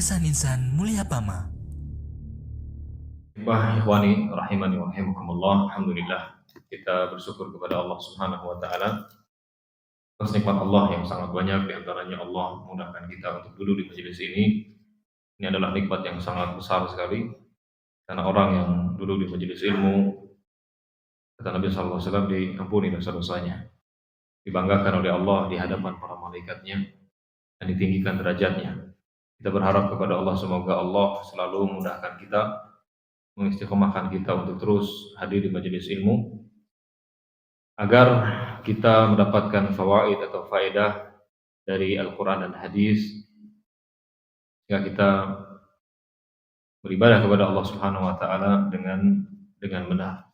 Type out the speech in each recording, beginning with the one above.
Yayasan Insan Mulia Pama. Ikhwani rahimani wa rahimakumullah. Alhamdulillah, kita bersyukur kepada Allah Subhanahu wa taala atas nikmat Allah yang sangat banyak. Di antaranya Allah memudahkan kita untuk duduk di majelis ini. Ini adalah nikmat yang sangat besar sekali, karena orang yang duduk di majelis ilmu, kata Nabi sallallahu alaihi wasallam, diampuni dosa-dosanya, dibanggakan oleh Allah di hadapan para malaikatnya, dan ditinggikan derajatnya. Kita berharap kepada Allah semoga Allah selalu memudahkan kita, mengistiqomahkan kita untuk terus hadir di majelis ilmu, agar kita mendapatkan fawaid atau faedah dari Al-Quran dan Hadis, sehingga kita beribadah kepada Allah Subhanahu wa taala dengan benar.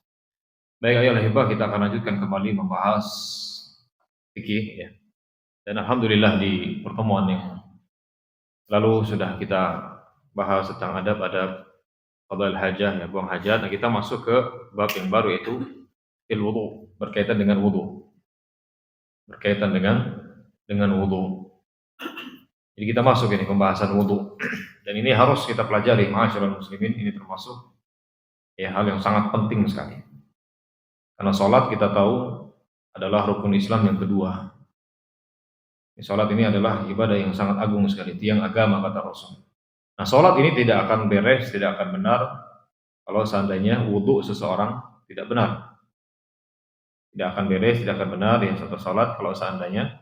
Baik, ayolah hibah, kita akan lanjutkan kembali membahas fikih ya. Dan alhamdulillah di pertemuan yang lalu sudah kita bahas tentang adab-adab qada'il hajah ya, buang hajat. Nah, kita masuk ke bab yang baru, yaitu wudu, berkaitan dengan wudu. Berkaitan dengan wudu. Jadi kita masuk ini pembahasan wudu. Dan ini harus kita pelajari, ma'asyiral muslimin. Ini termasuk ya hal yang sangat penting sekali. Karena sholat kita tahu adalah rukun Islam yang kedua. Sholat ini adalah ibadah yang sangat agung sekali, tiang agama kata Rasul. Nah, sholat ini tidak akan beres, tidak akan benar kalau seandainya wudu seseorang tidak benar. Tidak akan beres, tidak akan benar yang satu sholat kalau seandainya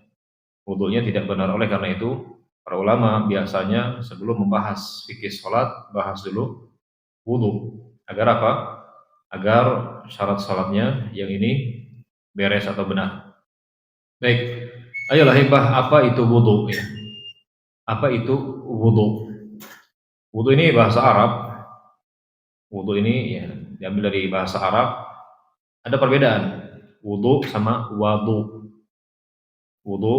wudunya tidak benar. Oleh karena itu, para ulama biasanya sebelum membahas fikih sholat, bahas dulu wudu. Agar apa? Agar syarat sholatnya yang ini beres atau benar. Baik, ayolah hibah, apa itu wudu ya? Apa itu wudu? Wudu ini bahasa Arab. Wudu ini ya diambil dari bahasa Arab. Ada perbedaan wudu sama wadu. Wudu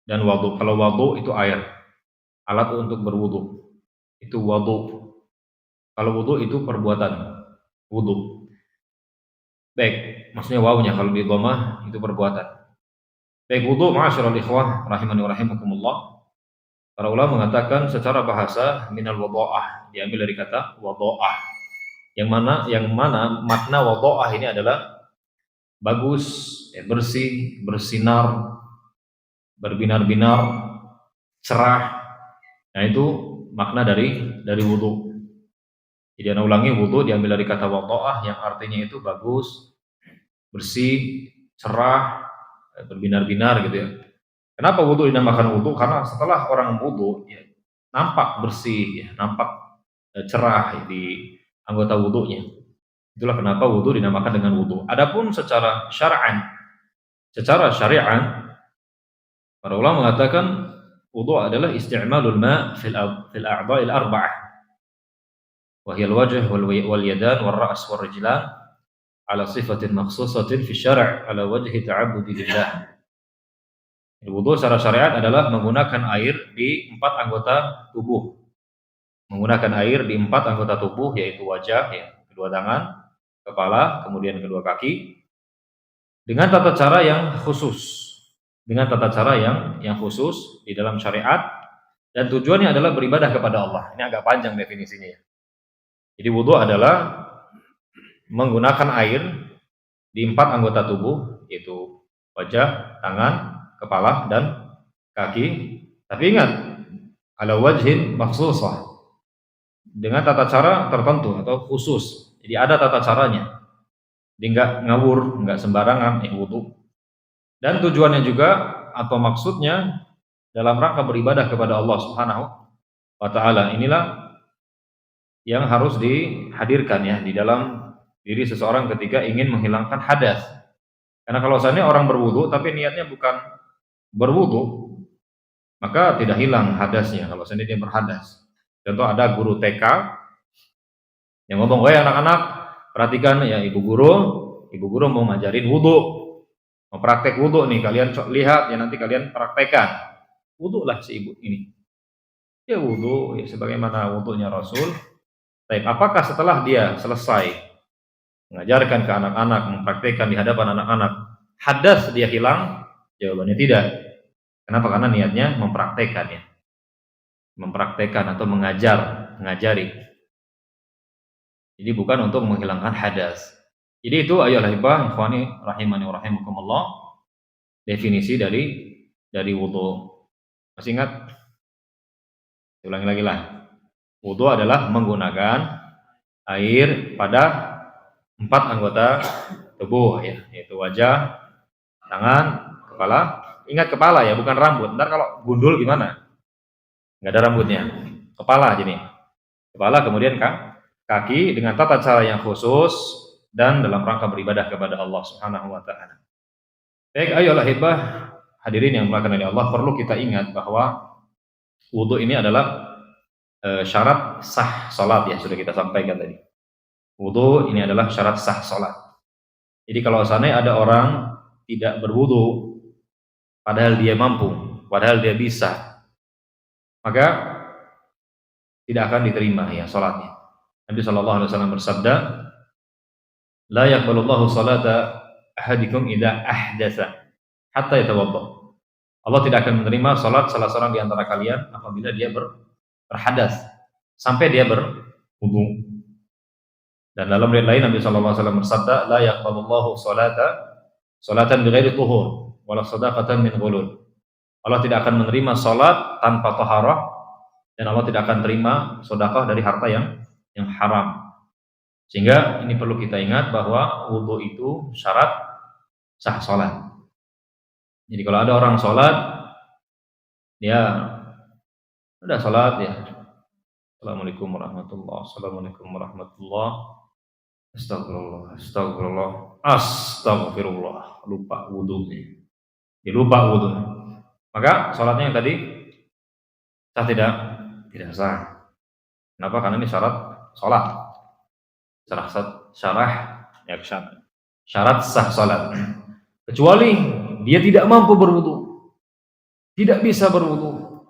dan wadu. Kalau wadu itu air, alat untuk berwudu. Itu wadu. Kalau wudu itu perbuatan wudu. Baik, maksudnya wawunya kalau di dhammah itu perbuatan. Baik, wudu, ma'asyiral ikhwah rahimani wa rahimakumullah. Para ulama mengatakan secara bahasa minal wadha'ah, diambil dari kata wadha'ah. Yang mana makna wadha'ah ini adalah bagus, bersih, bersinar, berbinar-binar, cerah. Nah, itu makna dari wudu. Jadi ana ulangi, wudu diambil dari kata wadha'ah yang artinya itu bagus, bersih, cerah, berbinar-binar gitu ya. Kenapa wudu dinamakan wudu? Karena setelah orang wudu ya, nampak bersih ya, nampak cerah ya, di anggota wudunya. Itulah kenapa wudu dinamakan dengan wudu. Adapun secara syar'an, secara syariat, para ulama mengatakan wudu adalah isti'malul ma' fil a'dha'il arba'ah. Wahiyal wajh wal yadan wal ra's wal rijlan ala sifatin makhsusatin fi syara' ala wajhi ta'abbudi lillah. Wudu secara syariat adalah menggunakan air di 4 anggota tubuh. Menggunakan air di 4 anggota tubuh, yaitu wajah ya, kedua tangan, kepala, kemudian kedua kaki, dengan tata cara yang khusus. Dengan tata cara yang khusus di dalam syariat, dan tujuannya adalah beribadah kepada Allah. Ini agak panjang definisinya ya. Jadi wudu adalah menggunakan air di 4 anggota tubuh, yaitu wajah, tangan, kepala, dan kaki. Tapi ingat, ala wajhin makhsusah, dengan tata cara tertentu atau khusus. Jadi ada tata caranya. Jadi enggak ngawur, enggak sembarangan wudu. Dan tujuannya juga atau maksudnya dalam rangka beribadah kepada Allah Subhanahu wa taala. Inilah yang harus dihadirkan ya di dalam diri seseorang ketika ingin menghilangkan hadas. Karena kalau seandainya orang berwudu tapi niatnya bukan berwudu, maka tidak hilang hadasnya kalau seandainya dia berhadas. Contoh, ada guru TK yang ngomong, "Woi anak-anak, perhatikan ya, ibu guru mau ngajarin wudu. Mau praktek wudu nih, kalian lihat ya, nanti kalian praktekkan." Wudu lah si ibu ini. Ya wudu ya sebagaimana wudunya Rasul. Baik, apakah setelah dia selesai mengajarkan ke anak-anak, mempraktekkan di hadapan anak-anak, hadas dia hilang? Jawabannya tidak. Kenapa? Karena niatnya mempraktekkan ya. mempraktekkan atau mengajari. Jadi bukan untuk menghilangkan hadas. Jadi itu ayolah hibah ikhwani rahimani wa rahimakumullah, definisi dari wudu. Masih ingat? Ulangi lagi lah. Wudu adalah menggunakan air pada 4 anggota tubuh ya, yaitu wajah, tangan, kepala. Ingat kepala ya, bukan rambut. Ntar kalau gundul gimana? Nggak ada rambutnya. Kepala aja nih. Kepala, kemudian kaki dengan tata cara yang khusus dan dalam rangka beribadah kepada Allah Subhanahu wa taala. Baik, ayolah hibah hadirin yang dimuliakan oleh Allah, perlu kita ingat bahwa wudu ini adalah syarat sah salat ya, sudah kita sampaikan tadi. Wudu ini adalah syarat sah salat. Jadi kalau seandainya ada orang tidak berwudu padahal dia mampu, padahal dia bisa, maka tidak akan diterima ya salatnya. Nabi sallallahu alaihi wasallam bersabda, "La yaqbalullahu salata ahadikum idza ahdatsa hatta yatawadda." Allah tidak akan menerima salat salah seorang di antara kalian apabila dia berhadas sampai dia berwudu. Dan dalam riwayat lain Nabi sallallahu alaihi wasallam bersabda, "La yaqbalullahu salatan bighairi tuhur wala shadaqatan min ghulul." Allah tidak akan menerima salat tanpa taharah, dan Allah tidak akan terima sedekah dari harta yang haram. Sehingga ini perlu kita ingat bahwa wudu itu syarat sah salat. Jadi kalau ada orang salat, dia udah salat ya, Assalamualaikum warahmatullahi wabarakatuh, Assalamualaikum warahmatullahi wabarakatuh, astagfirullah, lupa wudunya, lupa wudu, maka salatnya yang tadi sah tidak sah. Kenapa? Karena ini syarat salat, syarat sah salat. Kecuali dia tidak mampu berwudu, tidak bisa berwudu,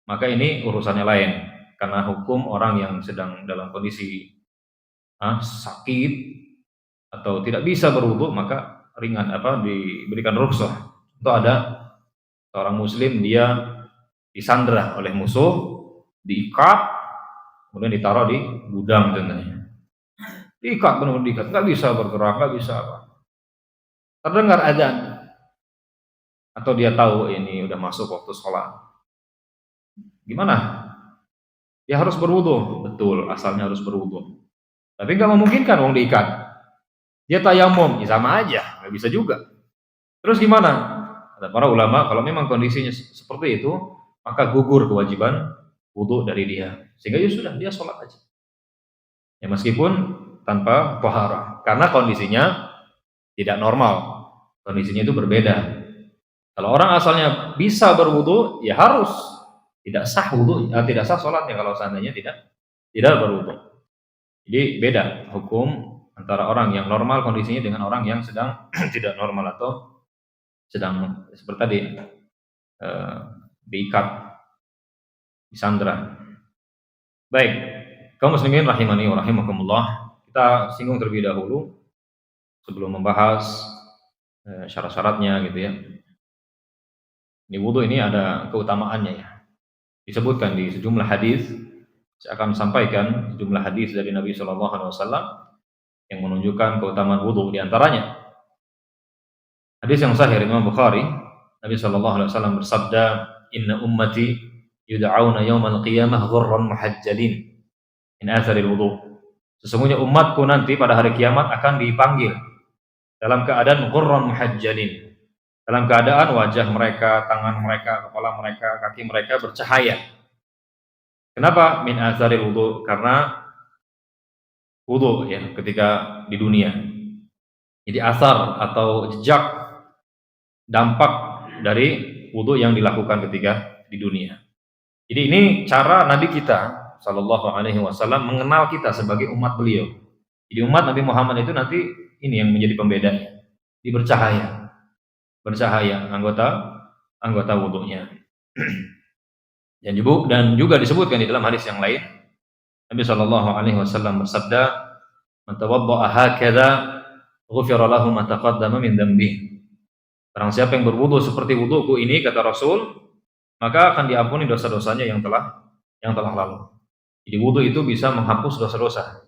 maka ini urusannya lain. Karena hukum orang yang sedang dalam kondisi sakit atau tidak bisa berwudu, maka ringan diberikan rukhsah. Itu ada seorang muslim, dia disandra oleh musuh, diikat, kemudian ditaruh di gudang contohnya. Diikat, benar-benar diikat, nggak bisa bergerak, nggak bisa apa. Terdengar adzan, atau dia tahu ini udah masuk waktu sholat. Gimana? Dia harus berwudu, betul, asalnya harus berwudu. Tapi nggak memungkinkan, wong diikat. Dia tayamum, ya sama aja, nggak bisa juga. Terus gimana? Kata para ulama, kalau memang kondisinya seperti itu, maka gugur kewajiban wudu dari dia. Sehingga ya sudah, dia sholat aja. Ya meskipun tanpa taharah, karena kondisinya tidak normal. Kondisinya itu berbeda. Kalau orang asalnya bisa berwudu, ya harus tidak sah wudu, tidak sah sholatnya kalau seandainya tidak berwudu. Jadi beda hukum antara orang yang normal kondisinya dengan orang yang sedang tidak normal atau sedang seperti tadi diikat, disandra. Baik, kaum muslimin rahimani wa rahimakumullah, kita singgung terlebih dahulu sebelum membahas syarat-syaratnya gitu ya. Ini wudu ini ada keutamaannya ya. Disebutkan di sejumlah hadis. Saya akan sampaikan sejumlah hadis dari Nabi Shallallahu Alaihi Wasallam yang menunjukkan keutamaan wudu. Di antaranya hadis yang sahih dari Imam Bukhari, Nabi Shallallahu Alaihi Wasallam bersabda, "Inna ummati yud'auna yaumal qiyamah ghurran muhajjalin min atharil wudu." Sesungguhnya umatku nanti pada hari kiamat akan dipanggil dalam keadaan ghurran muhajjalin, dalam keadaan wajah mereka, tangan mereka, kepala mereka, kaki mereka bercahaya. Kenapa? Min atharil wudu, karena wudu ya ketika di dunia. Jadi asar atau jejak dampak dari wudu yang dilakukan ketika di dunia. Jadi ini cara Nabi kita Sallallahu Alaihi Wasallam mengenal kita sebagai umat beliau. Jadi umat Nabi Muhammad itu nanti ini yang menjadi pembedanya. Dia bercahaya anggota wudunya. Dan juga disebutkan di dalam hadis yang lain, Nabi Shallallahu Alaihi Wasallam bersabda, "Man tawadda'a hakadha, ghufira lahu ma taqaddama min dhanbihi." Barang siapa yang berwudu seperti wuduku ini, kata Rasul, maka akan diampuni dosa-dosanya yang telah yang telah lalu. Jadi wudu itu bisa menghapus dosa-dosa.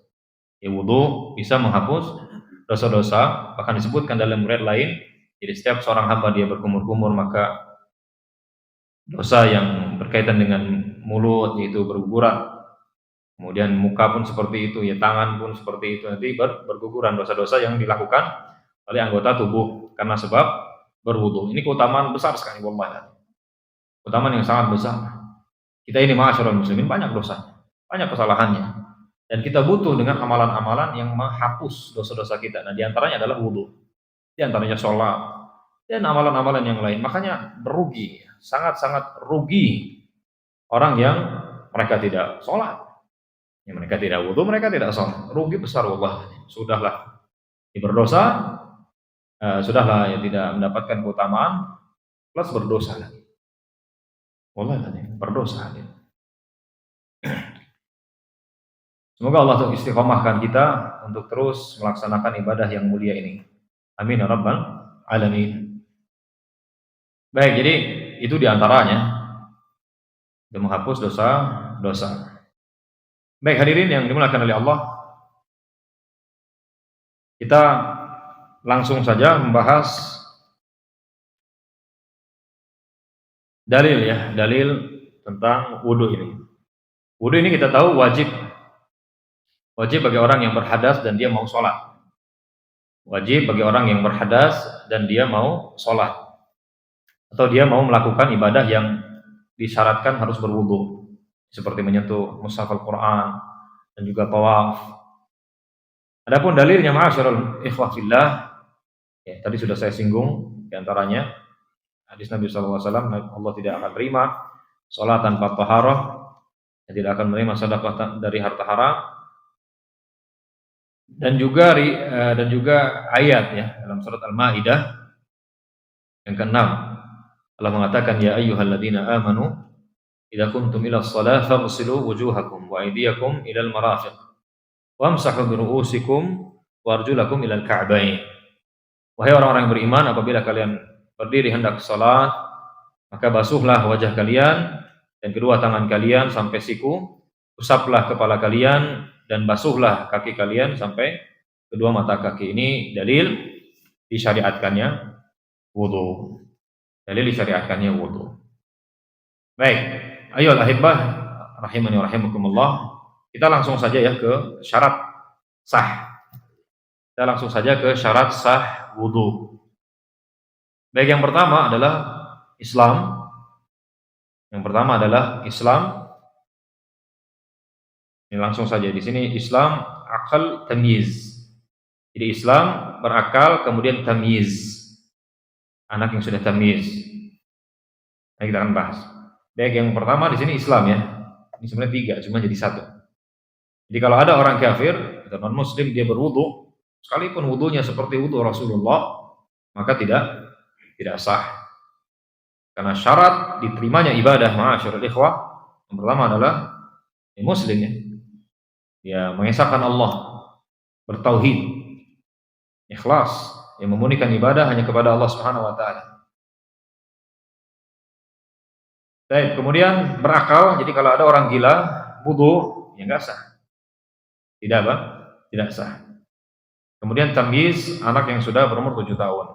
Ya, wudu bisa menghapus dosa-dosa, bahkan disebutkan dalam riwayat lain, jadi setiap seorang hamba dia berkumur-kumur maka dosa yang berkaitan dengan mulut yaitu berguguran. Kemudian muka pun seperti itu, ya tangan pun seperti itu, nanti berguguran dosa-dosa yang dilakukan oleh anggota tubuh karena sebab berwudu. Ini keutamaan besar sekali, wallahi. Keutamaan yang sangat besar. Kita ini ma'asyiral muslimin banyak dosanya, banyak kesalahannya. Dan kita butuh dengan amalan-amalan yang menghapus dosa-dosa kita. Nah, di antaranya adalah wudu. Di antaranya sholat dan amalan-amalan yang lain. Makanya berugi, sangat-sangat rugi orang yang mereka tidak sholat. Ya, mereka tidak wudu, mereka tidak sholat. Rugi besar, wallah. Sudahlah berdosa, sudahlah ya tidak mendapatkan keutamaan plus berdosa lagi. Wallah, berdosa lagi. Semoga Allah istiqomahkan kita untuk terus melaksanakan ibadah yang mulia ini. Amin ya rabbal alamin. Baik, jadi itu diantaranya untuk menghapus dosa-dosa. Baik hadirin yang dimuliakan oleh Allah, kita langsung saja membahas dalil tentang wudu ini. Wudu ini kita tahu wajib bagi orang yang berhadas dan dia mau sholat. Wajib bagi orang yang berhadas dan dia mau sholat, atau dia mau melakukan ibadah yang disyaratkan harus berwudu, seperti menyentuh mushaf Al-Quran dan juga tawaf. Adapun dalilnya ma'asyiral ikhwah fillah, ya, tadi sudah saya singgung, diantaranya hadis Nabi SAW, Allah tidak akan terima sholat tanpa taharah, tidak akan menerima sedekah dari harta haram, dan juga ayat ya dalam surat Al-Maidah yang ke-6, Allah mengatakan ya ayyuhalladzina amanu idza kuntum ila shalah faghsilu wujuhakum wa aydiyakum ilal marafiq wamsahu bi ru'usikum warjulakum ilal ka'bayn. Wahai orang-orang yang beriman, apabila kalian berdiri hendak salat, maka basuhlah wajah kalian dan kedua tangan kalian sampai siku, usaplah kepala kalian dan basuhlah kaki kalian sampai kedua mata kaki. Ini dalil disyariatkannya wudu. Dalil disyariatkannya wudu. Baik, ayo al-ahibbah rahimani wa rahimakumullah. Kita langsung saja ya ke syarat sah. Kita langsung saja ke syarat sah wudu. Baik, yang pertama adalah Islam. Yang pertama adalah Islam. Ini langsung saja di sini Islam akal tamyiz. Jadi Islam berakal kemudian tamyiz. Anak yang sudah tamyiz. Nah, kita akan bahas. Baik, yang pertama di sini Islam ya. Ini sebenarnya 3, cuma jadi 1. Jadi kalau ada orang kafir atau non muslim dia berwudu, sekalipun wudunya seperti wudu Rasulullah, maka tidak sah. Karena syarat diterimanya ibadah ma'asyiral ikhwah yang pertama adalah muslim ya. Dia mengesahkan Allah, bertauhid, ikhlas, yang memurnikan ibadah hanya kepada Allah Subhanahu wa taala. Baik, kemudian berakal. Jadi kalau ada orang gila wudu, ya enggak sah. Tidak apa? Tidak sah. Kemudian tamyiz, anak yang sudah berumur 7 tahun.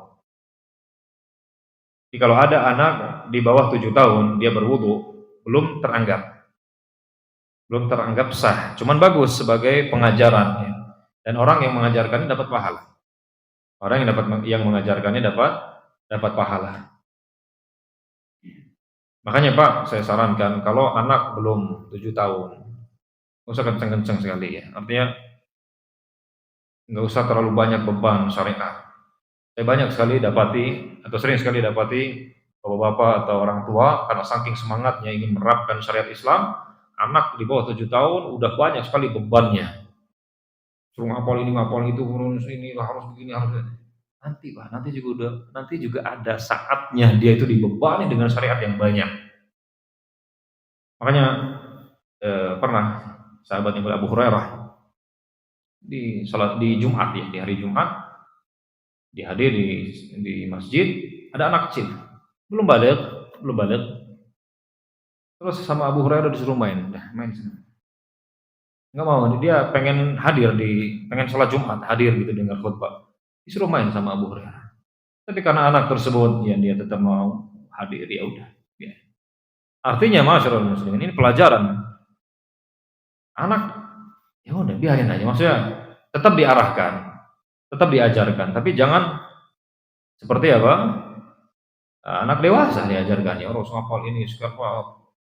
Jadi kalau ada anak di bawah 7 tahun dia berwudu, belum teranggap sah. Cuman bagus sebagai pengajaran ya. Dan orang yang mengajarkannya dapat pahala. Orang yang mengajarkannya dapat pahala. Makanya Pak, saya sarankan kalau anak belum 7 tahun, nggak usah kenceng-kenceng sekali ya. Artinya nggak usah terlalu banyak beban syariat. Saya banyak sekali dapati atau sering sekali dapati bapak-bapak atau orang tua karena saking semangatnya ingin menerapkan syariat Islam, anak di bawah 7 tahun udah banyak sekali bebannya. Suruh ngapal ini, ngapal itu, ini harus begini, harus begini. Nanti Pak, nanti juga ada saatnya dia itu dibebani dengan syariat yang banyak. Makanya pernah sahabat Ibu Abu Hurairah di Jumat ya, di hari Jumat dihadir di masjid, ada anak kecil belum balik Terus sama Abu Hurairah disuruh main, dah main sana. Nggak mau, dia pengen sholat Jumat, hadir gitu dengar khutbah. Disuruh main sama Abu Hurairah. Tapi karena anak tersebut, ya dia tetap mau hadir, ya udah. Ya. Artinya, masyarul muslimin, ini pelajaran. Anak, ya udah biarin aja. Maksudnya tetap diarahkan, tetap diajarkan, tapi jangan seperti apa? Anak dewasa diajarkan, ya harus ngapal ini sekarang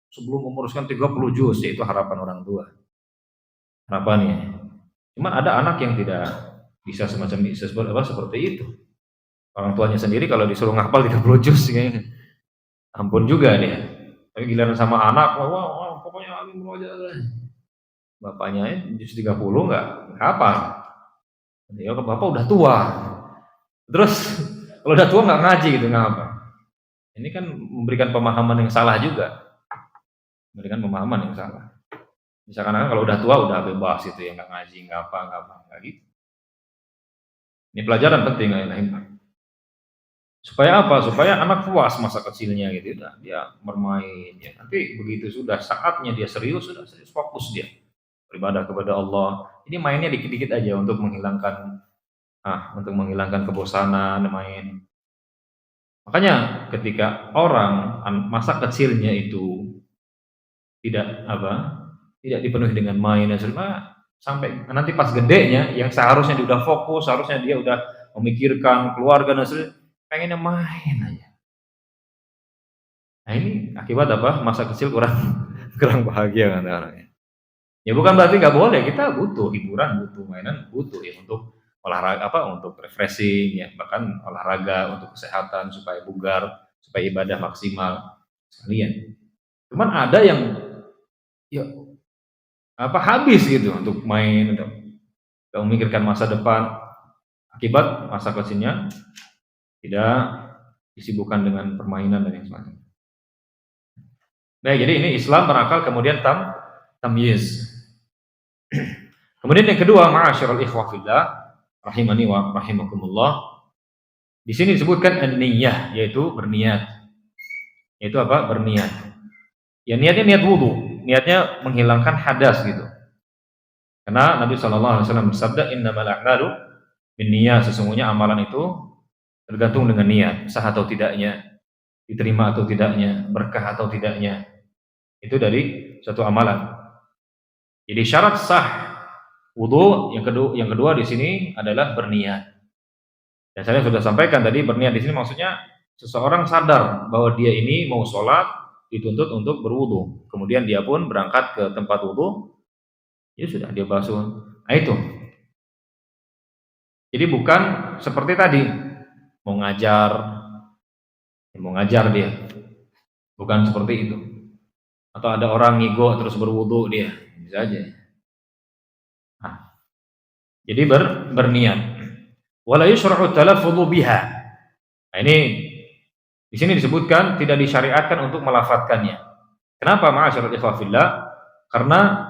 sebelum umur 30 juz, itu harapan orang tua. Harapannya. Cuma ada anak yang tidak bisa semacam seperti itu. Orang tuanya sendiri kalau disuruh ngapal 30 juz kayaknya ampun juga dia. Tapi giliran sama anak, wah pokoknya alim aja. Bapaknya juz 30 enggak hafal. Ya bapak udah tua. Terus kalau udah tua nggak ngaji gitu, ngapa? Ini kan memberikan pemahaman yang salah juga. Memberikan pemahaman yang salah. Misalkan kalau udah tua udah bebas gitu ya, nggak ngaji, nggak apa nggak gitu. Ini pelajaran penting ya. Supaya apa? Supaya anak puas masa kecilnya gitu, dia bermain ya. Nanti begitu sudah saatnya dia serius, sudah serius fokus dia beribadah kepada Allah. Ini mainnya dikit-dikit aja untuk menghilangkan kebosanan main. Makanya ketika orang masa kecilnya itu tidak dipenuhi dengan main dan sampai nanti pas gedenya yang seharusnya dia udah fokus, seharusnya dia udah memikirkan keluarga dan pengennya main aja. Nah ini akibat apa? Masa kecil kurang bahagia kan orangnya. Ya bukan berarti nggak boleh, kita butuh hiburan, butuh mainan, butuh ya untuk olahraga untuk refreshing ya, bahkan olahraga untuk kesehatan supaya bugar, supaya ibadah maksimal sekalian. Cuman ada yang ya habis gitu untuk main, untuk gak memikirkan masa depan, akibat masa kecilnya tidak disibukkan dengan permainan dan yang sebagainya. Baik, jadi ini Islam berakal, kemudian tamyiz. Kemudian yang kedua, ma'asyiral ikhwah fillah, rahimani wa rahimakumullah. Di sini disebutkan an-niyah, yaitu berniat. Yaitu apa? Berniat. Ya niatnya niat wudu, niatnya menghilangkan hadas gitu. Karena Nabi sallallahu alaihi wasallam bersabda, innamal a'malu binniyat, sesungguhnya amalan itu tergantung dengan niat, sah atau tidaknya, diterima atau tidaknya, berkah atau tidaknya. Itu dari suatu amalan. Jadi syarat sah wudu yang kedua di sini adalah berniat. Dan saya sudah sampaikan tadi, berniat di sini maksudnya seseorang sadar bahwa dia ini mau sholat, dituntut untuk berwudu. Kemudian dia pun berangkat ke tempat wudu, ya sudah dia basuh. Nah itu. Jadi bukan seperti tadi mau ngajar dia, bukan seperti itu. Atau ada orang ngigo terus berwudu dia, bisa aja. Nah, jadi berniat. Wala yushra'u talaffudhu biha. Nah, ini di sini disebutkan tidak disyariatkan untuk melafadzkannya. Kenapa ma'asyiral ikhwah fillah? Karena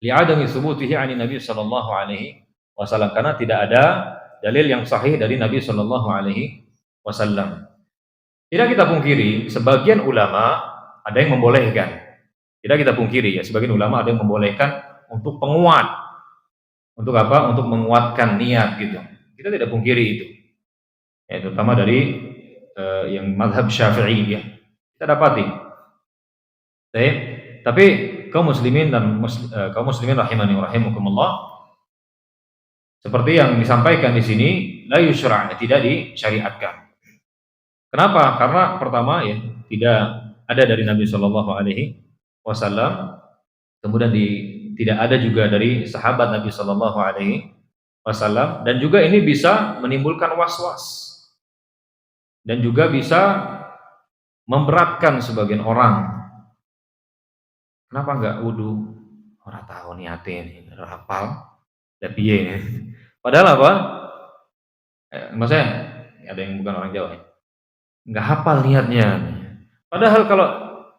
li'adami tsubutihi 'ani Nabi sallallahu alaihi wasallam, karena tidak ada dalil yang sahih dari Nabi sallallahu alaihi wasallam. Tidak kita pungkiri, sebagian ulama ada yang membolehkan. Tidak kita pungkiri ya, sebagian ulama ada yang membolehkan untuk penguat. Untuk apa? Untuk menguatkan niat gitu. Kita tidak pungkiri itu. Ya, terutama dari yang mazhab Syafi'i ya. Kita dapati. Tapi kaum muslimin rahimani wa rahimakumullah, seperti yang disampaikan di sini, la yusyra', tidak disyariatkan. Kenapa? Karena pertama ya, tidak ada dari Nabi Shallallahu alaihi wasallam, kemudian tidak ada juga dari sahabat Nabi Shallallahu alaihi wasallam, dan juga ini bisa menimbulkan was-was dan juga bisa memberatkan sebagian orang. Kenapa enggak wudu? Orang tahu niatnya ini, hafal, piye. Padahal apa? Maksudnya ada yang bukan orang Jawa ya, enggak hafal niatnya. Padahal kalau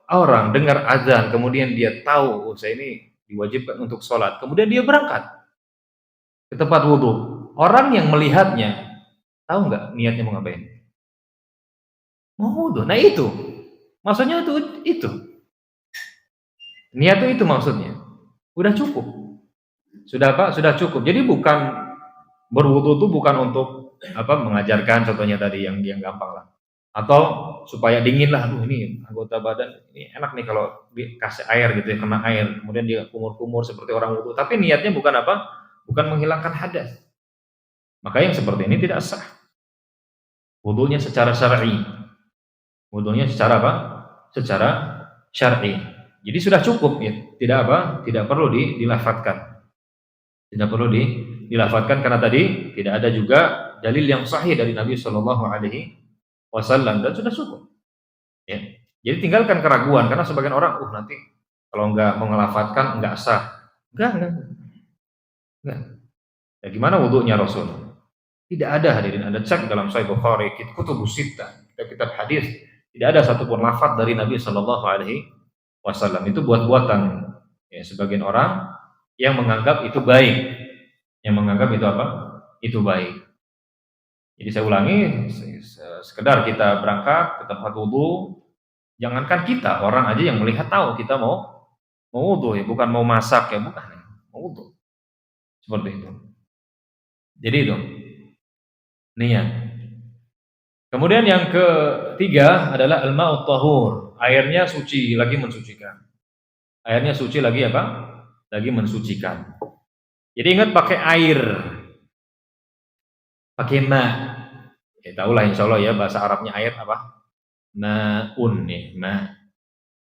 orang dengar azan kemudian dia tahu saya ini diwajibkan untuk sholat, kemudian dia berangkat ke tempat wudu, orang yang melihatnya tahu nggak niatnya mau ngapain? Mau wudu. Nah itu maksudnya itu Niat itu maksudnya. Udah cukup. Sudah apa? Sudah cukup. Jadi bukan berwudu itu bukan untuk apa mengajarkan contohnya tadi yang gampang lah. Atau supaya dingin lah, aduh ini anggota badan ini enak nih kalau dikasih air gitu ya, kena air, kemudian dia kumur-kumur seperti orang wudu. Tapi niatnya bukan apa? Bukan menghilangkan hadas. Maka yang seperti ini tidak sah. Wudunya secara syar'i. Wudunya secara apa? Secara syar'i. Jadi sudah cukup ya, tidak apa? Tidak perlu dilafadzkan. Tidak perlu dilafadzkan karena tadi tidak ada juga dalil yang sahih dari Nabi Shallallahu alaihi wasallam dan sudah cukup. Ya. Jadi tinggalkan keraguan karena sebagian orang, nanti kalau nggak mengelafatkan nggak sah. Enggak. Ya, gimana wudunya Rasul? Tidak ada hadirin. Anda cek dalam Sahih Bukhari, Kutubus Sittah, kitab hadis, tidak ada satupun lafaz dari Nabi Shallallahu Alaihi Wasallam. Itu buat-buatan ya, sebagian orang yang menganggap itu baik, yang menganggap itu apa? Itu baik. Jadi saya ulangi, sekedar kita berangkat ke tempat wudu, jangankan kita, orang aja yang melihat tahu kita mau wudu ya, bukan mau masak ya, bukan, mau wudu. Seperti itu. Jadi itu niat. Kemudian yang ketiga adalah al-ma'ut tahur, airnya suci, lagi mensucikan. Airnya suci lagi apa? Lagi mensucikan. Jadi ingat pakai air, pakai ma. Ya tahulah insya Allah ya bahasa Arabnya air apa? Ma'un nih, ma.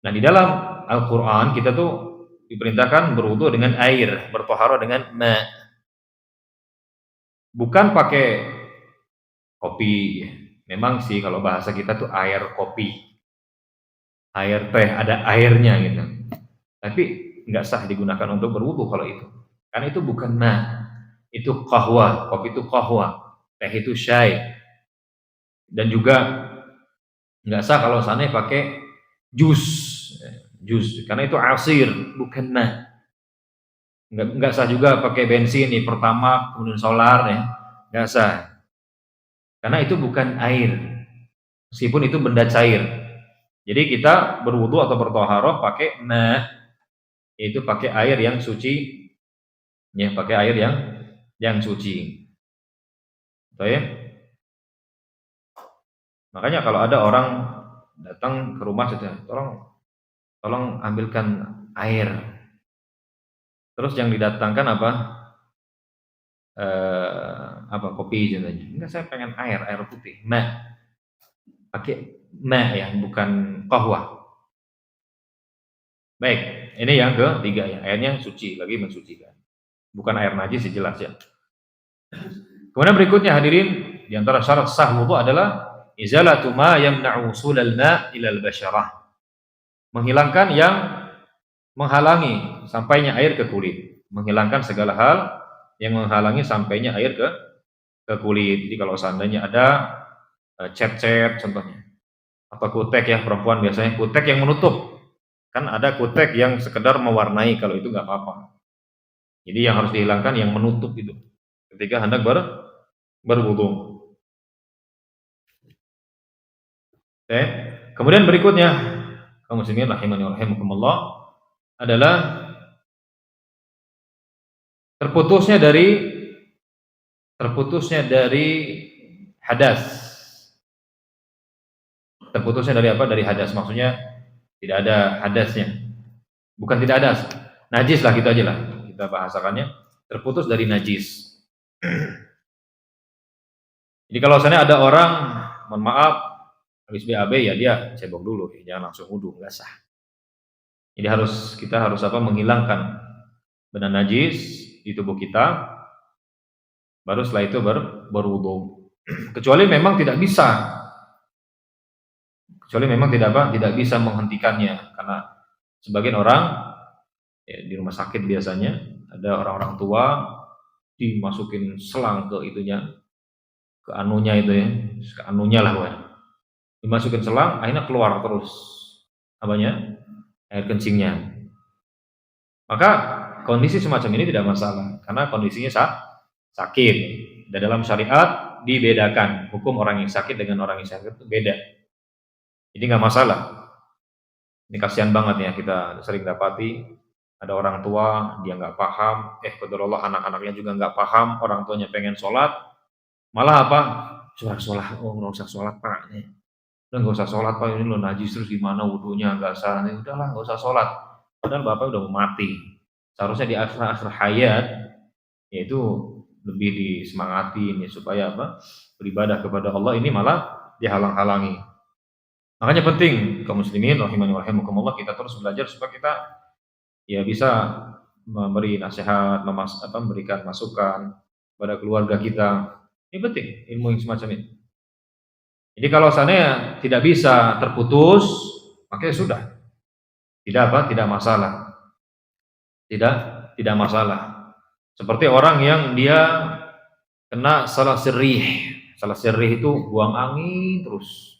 Nah di dalam Al-Quran kita tuh diperintahkan berwudu dengan air, bertoharo dengan ma. Bukan pakai kopi. Memang sih kalau bahasa kita tuh air kopi, air teh, ada airnya gitu. Tapi nggak sah digunakan untuk berwudu kalau itu. Karena itu bukan ma, itu qahwa, kopi itu qahwa, teh itu syai. Dan juga nggak sah kalau sana pakai jus, karena itu asir, bukan ma. Nggak sah juga pakai bensin nih, pertama kemudian solar ya, nggak sah. Karena itu bukan air, meskipun itu benda cair. Jadi kita berwudu atau bertoharoh pakai ma, yaitu pakai air yang suci, ya pakai air yang suci. Baik. Makanya kalau ada orang datang ke rumah saja, tolong ambilkan air. Terus yang didatangkan apa? Kopi contohnya. Enggak, saya pengen air putih, ma. Pakai ma yang bukan qahwa. Baik, ini yang ketiga ya, airnya suci, lagi mensucikan. Bukan air najis jelas ya. Kemudian berikutnya hadirin, di antara syarat sah wudu adalah izalatu ma yamna'u usulal ma ilal basyarah. Menghilangkan yang menghalangi sampainya air ke kulit. Menghilangkan segala hal yang menghalangi sampainya air ke kulit. Jadi kalau seandainya ada cet-cet contohnya, apa kutek ya, perempuan biasanya kutek yang menutup. Kan ada kutek yang sekedar mewarnai, kalau itu nggak apa-apa. Jadi yang harus dihilangkan yang menutup itu ketika hendak berwudu. Oke. Kemudian berikutnya, kaum muslimin rahimani wa rahimakumullah, adalah terputusnya dari hadas. Terputusnya dari apa? Dari hadas, maksudnya tidak ada hadasnya. Bukan tidak ada, najis lah, gitu aja lah kita bahasakannya. Terputus dari najis. Jadi kalau misalnya ada orang, mohon maaf, habis BAB ya dia cebok dulu, ya, jangan langsung wudu, nggak sah. Jadi kita harus apa? Menghilangkan benda najis di tubuh kita, baru setelah itu berwudu. Kecuali memang tidak bisa, tidak bisa menghentikannya, karena sebagian orang ya, di rumah sakit biasanya ada orang-orang tua dimasukin selang ke itunya, ke anunya itu ya, ke anunya lah pokoknya. Dimasukin selang, akhirnya keluar terus apanya? Air kencingnya. Maka kondisi semacam ini tidak masalah karena kondisinya sakit. Dan dalam syariat dibedakan, hukum orang yang sakit dengan orang yang sakit itu beda. Jadi nggak masalah. Ini kasihan banget ya, kita sering dapati ada orang tua dia nggak paham, qadarullah anak-anaknya juga nggak paham, orang tuanya pengen sholat, malah apa? Suruh sholat, oh nggak usah sholat pak, nih. Udah nggak usah sholat pak, ini lo najis terus gimana wudhunya nggak sah, nih udahlah nggak usah sholat. Padahal bapak udah mau mati. Seharusnya di akhir-akhir hayat, yaitu lebih disemangatin ya supaya apa? Beribadah kepada Allah ini malah dihalang-halangi. Makanya penting kaum muslimin rahimani wa rahimakumullah kita terus belajar supaya kita ya bisa memberi nasihat, memberikan masukan pada keluarga kita. Ini penting ilmu yang semacam ini. Jadi kalau seandainya tidak bisa terputus, maka ya sudah. Tidak apa? Tidak masalah. Tidak tidak masalah. Seperti orang yang dia kena salah sirih. Salah sirih itu buang angin terus.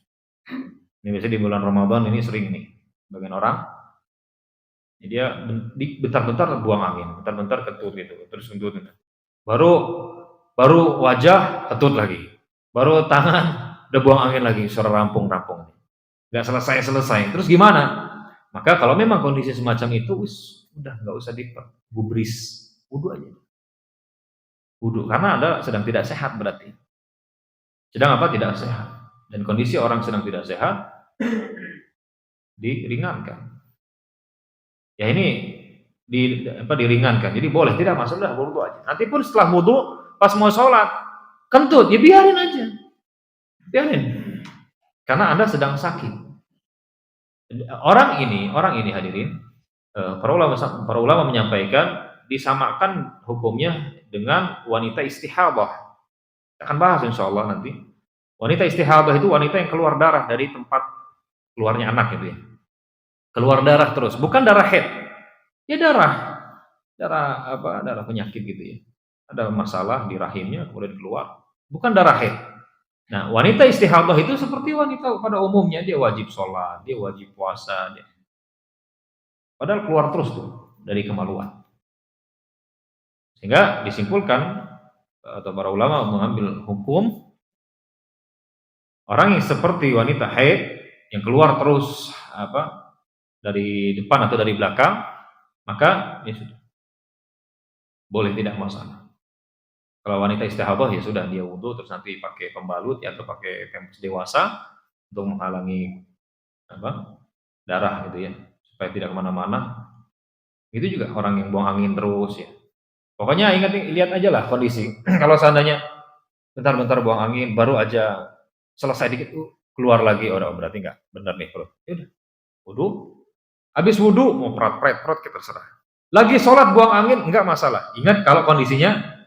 Ini biasanya di bulan Ramadan ini sering nih bagian orang. Jadi dia bentar-bentar buang angin, bentar-bentar ketut gitu, terus kentut gitu. Baru wajah ketut lagi, baru tangan udah buang angin lagi, suara rampung-rampung. Nggak selesai-selesai. Terus gimana? Maka kalau memang kondisi semacam itu, udah nggak usah digubris, wudu aja. Wudu, karena Anda sedang tidak sehat berarti. Sedang apa? Tidak sehat. Dan kondisi orang sedang tidak sehat diringankan. Ya ini diringankan. Jadi boleh, tidak masalah, wudu aja. Nanti pun setelah wudu, pas mau sholat, kentut, ya biarin aja. Biarin. Karena Anda sedang sakit. Orang ini hadirin, para ulama menyampaikan disamakan hukumnya dengan wanita istihadah. Kita akan bahas insya Allah nanti. Wanita istihadah itu wanita yang keluar darah dari tempat keluarnya anak gitu ya. Keluar darah terus, bukan darah haid. Ya darah penyakit gitu ya. Ada masalah di rahimnya kemudian keluar, bukan darah haid. Nah, wanita istihadah itu seperti wanita pada umumnya, dia wajib sholat, dia wajib puasa, padahal keluar terus tuh dari kemaluan. Sehingga disimpulkan atau para ulama mengambil hukum orang yang seperti wanita haid yang keluar terus dari depan atau dari belakang, maka ya sudah boleh, tidak masalah. Kalau wanita istihadah ya sudah, dia wudu terus nanti pakai pembalut ya, atau pakai pampers dewasa untuk menghalangi darah gitu ya, supaya tidak kemana-mana. Itu juga orang yang buang angin terus ya. Pokoknya lihat aja lah kondisi. Kalau seandainya bentar-bentar buang angin, baru aja selesai dikit keluar lagi, berarti nggak benar nih bro. Ya udah, wudu. Habis wudu mau prat kita terserah. Lagi sholat buang angin nggak masalah. Ingat kalau kondisinya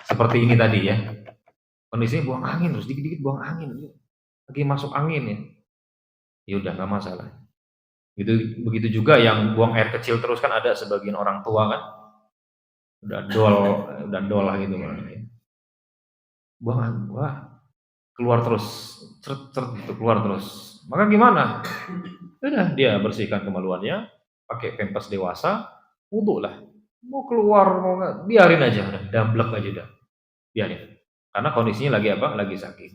seperti ini tadi ya. Kondisinya buang angin terus dikit-dikit buang angin. Lagi masuk angin ya. Ya udah nggak masalah. Begitu juga yang buang air kecil terus, kan ada sebagian orang tua kan udah dol lah gitu kan. Buang angin, wah keluar terus, gitu keluar terus. Maka gimana? Udah dia bersihkan kemaluannya, pakai pampers dewasa, wudu lah. Mau keluar mau nggak, biarin aja, udah damblek aja dah, biarin. Karena kondisinya lagi lagi sakit.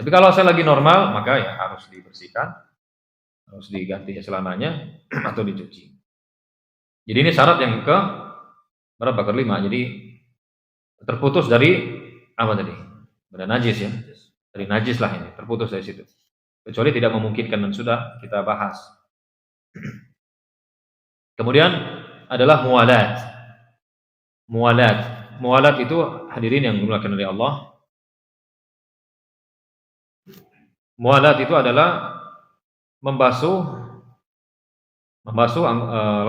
Tapi kalau saya lagi normal, maka ya harus dibersihkan, harus diganti celananya atau dicuci. Jadi ini syarat yang berapa? Kelima. Jadi terputus dari apa tadi? Dari najis ya. Dari najis lah ini, terputus dari situ. Kecuali tidak memungkinkan, dan sudah kita bahas. Kemudian adalah muwalat. Muwalat itu hadirin yang dimuliakan oleh Allah. Muwalat itu adalah membasuh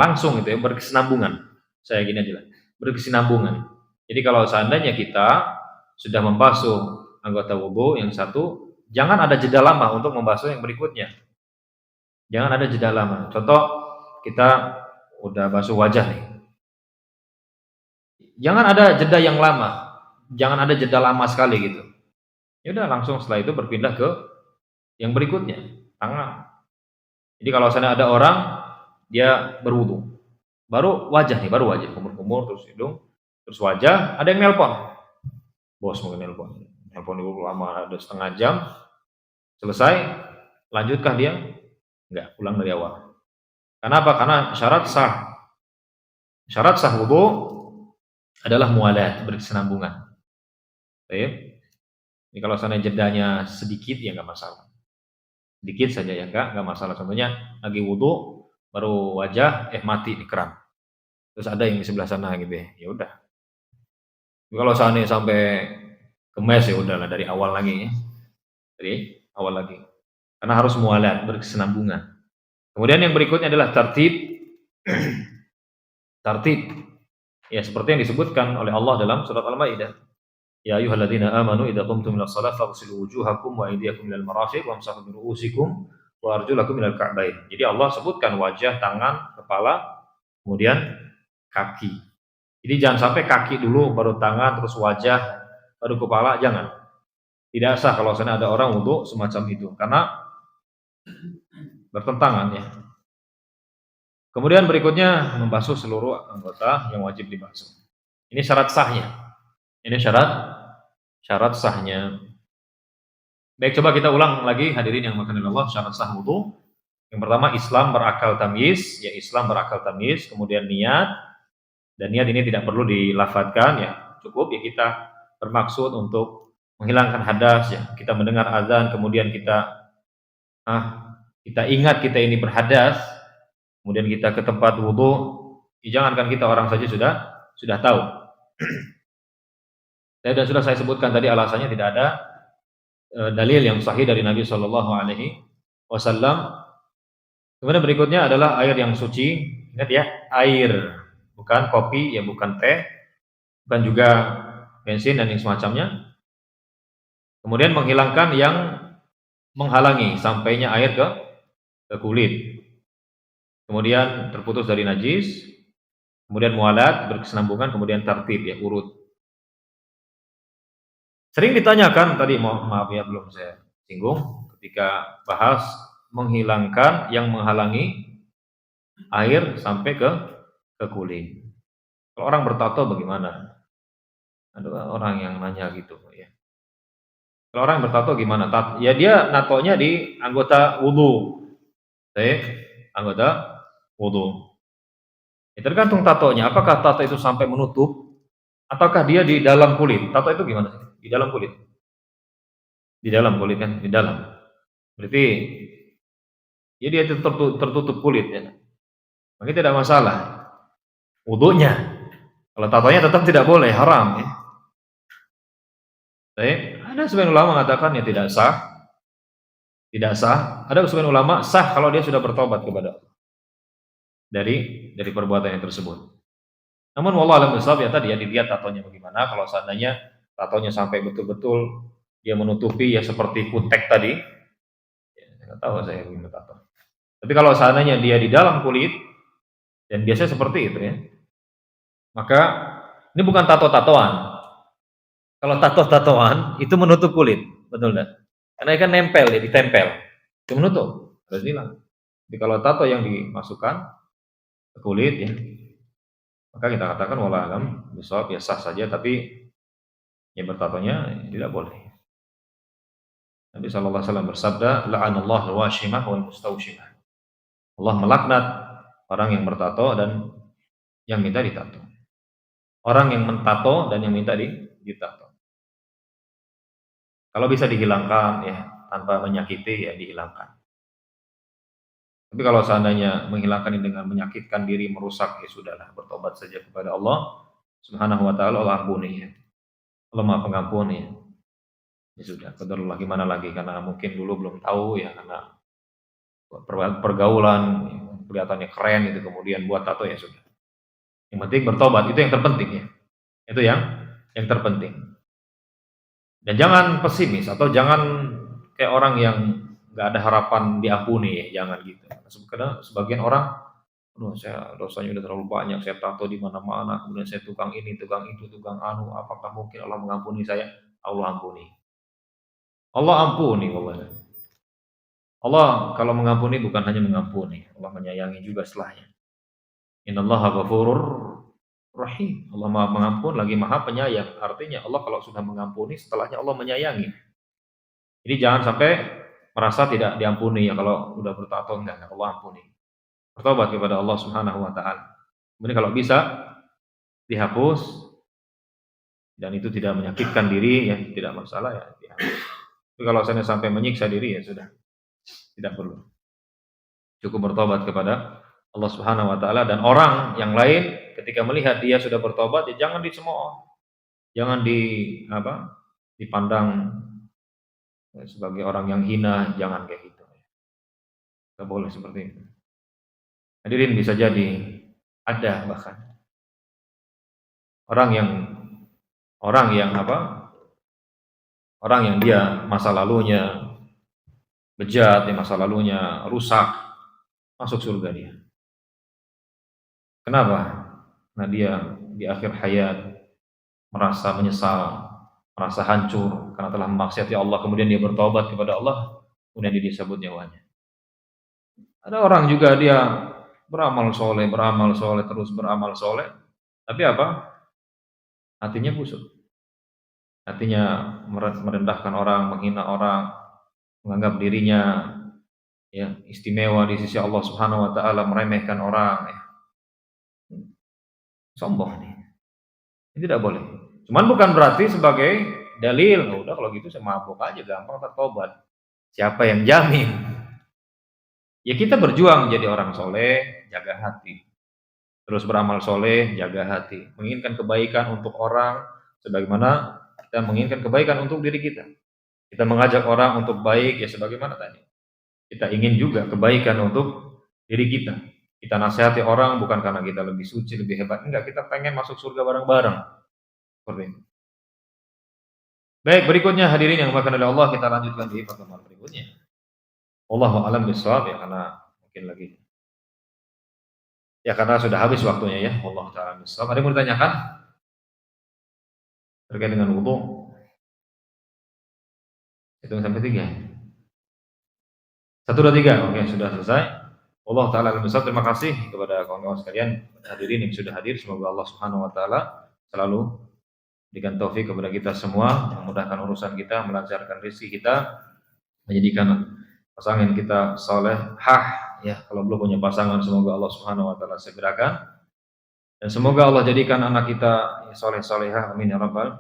langsung gitu ya, berkesinambungan. Saya gini aja lah, berkesinambungan. Jadi kalau seandainya kita sudah membasuh anggota wudu yang satu, jangan ada jeda lama untuk membasuh yang berikutnya. Jangan ada jeda lama. Contoh, kita udah basuh wajah nih. Jangan ada jeda yang lama. Jangan ada jeda lama sekali gitu. Ya udah langsung setelah itu berpindah ke yang berikutnya, tangan. Jadi kalau sana ada orang dia berwudu, baru wajah, kumur-kumur terus hidung, terus wajah, ada yang nelpon. Bos mungkin nelpon dulu lama, ada setengah jam. Selesai, lanjutkah dia? Enggak, ulang dari awal. Kenapa? Karena syarat sah wudu adalah mualat, berkesinambungan. Baik. Jadi kalau sana jedanya sedikit ya nggak masalah. Sedikit saja ya nggak masalah. Contohnya lagi wudu baru wajah mati di keran. Terus ada yang di sebelah sana gitu ya. Ya udah. Kalau seandainya sampai kemes ya udahlah dari awal lagi ya. Dari awal lagi. Karena harus mualat, berkesinambungan. Kemudian yang berikutnya adalah tertib. Tertib. Ya seperti yang disebutkan oleh Allah dalam surat Al-Maidah. Ya ayyuhalladzina amanu idza qumtum ilas shalah faghsilu wujuhakum wa aydiyakum ilal marafiq wamsahu bi ru'usikum wa arjulakum ilal ka'bain. Jadi Allah sebutkan wajah, tangan, kepala, kemudian kaki. Jadi jangan sampai kaki dulu baru tangan terus wajah baru kepala, jangan. Tidak sah kalau sana ada orang wudu semacam itu karena bertentangan ya. Kemudian berikutnya membasuh seluruh anggota yang wajib dibasuh. Ini syarat sahnya. Ini syarat sahnya. Baik, coba kita ulang lagi hadirin yang makan Allah syarat sah wudu. Yang pertama Islam berakal tamyiz, ya Islam berakal tamyiz, kemudian niat. Dan niat ini tidak perlu dilafadzkan ya. Cukup ya kita bermaksud untuk menghilangkan hadas ya. Kita mendengar azan kemudian kita ingat kita ini berhadas, kemudian kita ke tempat wudu, ya jangankan kita orang saja sudah tahu. Dan sudah saya sebutkan tadi alasannya tidak ada dalil yang sahih dari Nabi Shallallahu Alaihi Wasallam. Kemudian berikutnya adalah air yang suci. Ingat ya, air, bukan kopi, ya bukan teh, bukan juga bensin dan yang semacamnya. Kemudian menghilangkan yang menghalangi sampainya air ke kulit. Kemudian terputus dari najis. Kemudian mualat, berkesinambungan, kemudian tertib ya urut. Sering ditanyakan tadi, maaf ya belum saya singgung ketika bahas menghilangkan yang menghalangi air sampai ke kulit. Kalau orang bertato bagaimana? Ada orang yang nanya gitu ya. Kalau orang bertato gimana? Ya dia natonya di anggota wudu. Anggota wudu. Ya, tergantung tatonya. Apakah tato itu sampai menutup ataukah dia di dalam kulit? Tato itu gimana sih? Di dalam kulit. Di dalam kulit kan, di dalam. Berarti ya dia tertutup kulit ya. Maka tidak masalah. Wudunya. Kalau tatonya tetap tidak boleh, haram ya. Ada sebagian ulama mengatakan ya tidak sah. Tidak sah. Ada sebagian ulama sah kalau dia sudah bertobat kepada Allah dari perbuatannya tersebut. Namun wallahu a'lam bishawab ya tadi ya dilihat tatonya bagaimana. Kalau seandainya tatonya sampai betul-betul dia menutupi ya seperti kutek tadi, ya, saya nggak tahu saya gimana tato. Tapi kalau seandainya dia di dalam kulit dan biasanya seperti itu ya, maka ini bukan tato-tatoan. Kalau tato-tatoan itu menutup kulit, betul enggak? Karena kan nempel ya, ditempel, itu menutup, harus hilang. Jadi kalau tato yang dimasukkan ke kulit ya, maka kita katakan wallahu a'lam bishawab ya sah saja, tapi yang bertatonya tidak boleh. Nabi sallallahu alaihi wasallam bersabda, la'anallahu al-washimah wal mustawshimah. Allah melaknat orang yang bertato dan yang minta ditato. Orang yang mentato dan yang minta ditato. Kalau bisa dihilangkan ya tanpa menyakiti ya dihilangkan. Tapi kalau seandainya menghilangkan ini dengan menyakitkan diri, merusak ya sudahlah, bertobat saja kepada Allah Subhanahu wa taala, Allah ampuni ya. Allah Maha Pengampun ya. Ya sudah, qadarullah gimana lagi karena mungkin dulu belum tahu ya karena pergaulan ya, kelihatannya keren itu kemudian buat tato ya sudah. Yang penting bertobat itu yang terpenting ya. Itu yang terpenting. Dan jangan pesimis atau jangan kayak orang yang nggak ada harapan diampuni ya, jangan gitu. Karena sebagian orang, saya dosanya udah terlalu banyak, saya tato di mana-mana, kemudian saya tukang ini, tukang itu, tukang anu, apakah mungkin Allah mengampuni saya? Allah ampuni. Allah ampuni, Allah kalau mengampuni bukan hanya mengampuni, Allah menyayangi juga setelahnya. Innallaha ghafurur rahim. Allah Maha Pengampun lagi Maha Penyayang. Artinya Allah kalau sudah mengampuni setelahnya Allah menyayangi. Jadi jangan sampai merasa tidak diampuni ya kalau udah bertato enggak Allah ampuni. Bertobat kepada Allah Subhanahu wa taala. Kemudian kalau bisa dihapus dan itu tidak menyakitkan diri ya tidak masalah ya dihapus. Tapi kalau saya sampai menyiksa diri ya sudah tidak perlu. Cukup bertobat kepada Allah Subhanahu wa taala dan orang yang lain ketika melihat dia sudah bertobat ya jangan dicemooh. Jangan dipandang sebagai orang yang hina, jangan kayak gitu. Tidak boleh seperti itu. Hadirin bisa jadi ada bahkan orang yang orang yang dia masa lalunya bejat, masa lalunya rusak, masuk surga dia. Kenapa? Nah dia di akhir hayat merasa menyesal, merasa hancur karena telah memaksiati Allah, kemudian dia bertobat kepada Allah, kemudian dia disebut nyawanya. Ada orang juga dia beramal soleh, terus beramal soleh, tapi apa? Hatinya busuk. Hatinya merendahkan orang, menghina orang, menganggap dirinya ya istimewa di sisi Allah Subhanahu wa taala, meremehkan orang ya. Sombong nih. Ini tidak boleh. Cuman bukan berarti sebagai dalil, oh, udah kalau gitu saya mabuk aja gampang bertobat. Siapa yang jamin? Ya kita berjuang jadi orang soleh, jaga hati. Terus beramal soleh, jaga hati. Menginginkan kebaikan untuk orang, sebagaimana kita menginginkan kebaikan untuk diri kita. Kita mengajak orang untuk baik, ya sebagaimana tadi. Kita ingin juga kebaikan untuk diri kita. Kita nasihati orang bukan karena kita lebih suci, lebih hebat. Enggak, kita pengen masuk surga bareng-bareng. Seperti itu. Baik, berikutnya hadirin yang dimuliakan oleh Allah, kita lanjutkan di pertemuan berikutnya. Wallahu a'lam bishawab ya, karena mungkin lagi. Ya karena sudah habis waktunya ya. Wallahu ta'ala bishawab. Ada yang mau ditanyakan? Terkait dengan wudu. Hitung sampai 3. 1, 2, 3. Oke, sudah selesai. Allah Ta'ala al-Misal, terima kasih kepada kawan-kawan sekalian hadirin yang sudah hadir. Semoga Allah Subhanahu wa taala selalu berikan taufik kepada kita semua, memudahkan urusan kita, melancarkan rezeki kita, menjadikan pasangan kita salehah ya. Kalau belum punya pasangan, semoga Allah Subhanahu wa taala segerakan. Dan semoga Allah jadikan anak kita saleh-salehah. Amin ya rabbal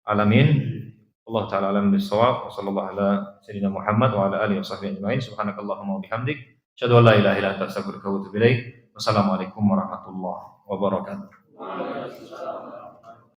alamin. Allah Ta'ala alam bisawab. Wassallallahu ala sayyidina Muhammad wa ala alihi wa sahbihi ajma'in. Subhanakallahumma wa bihamdik. Asyhadu an la ilaha illa anta astaghfiruka wa atubu ilaik. Wassalamualaikum warahmatullahi wabarakatuh.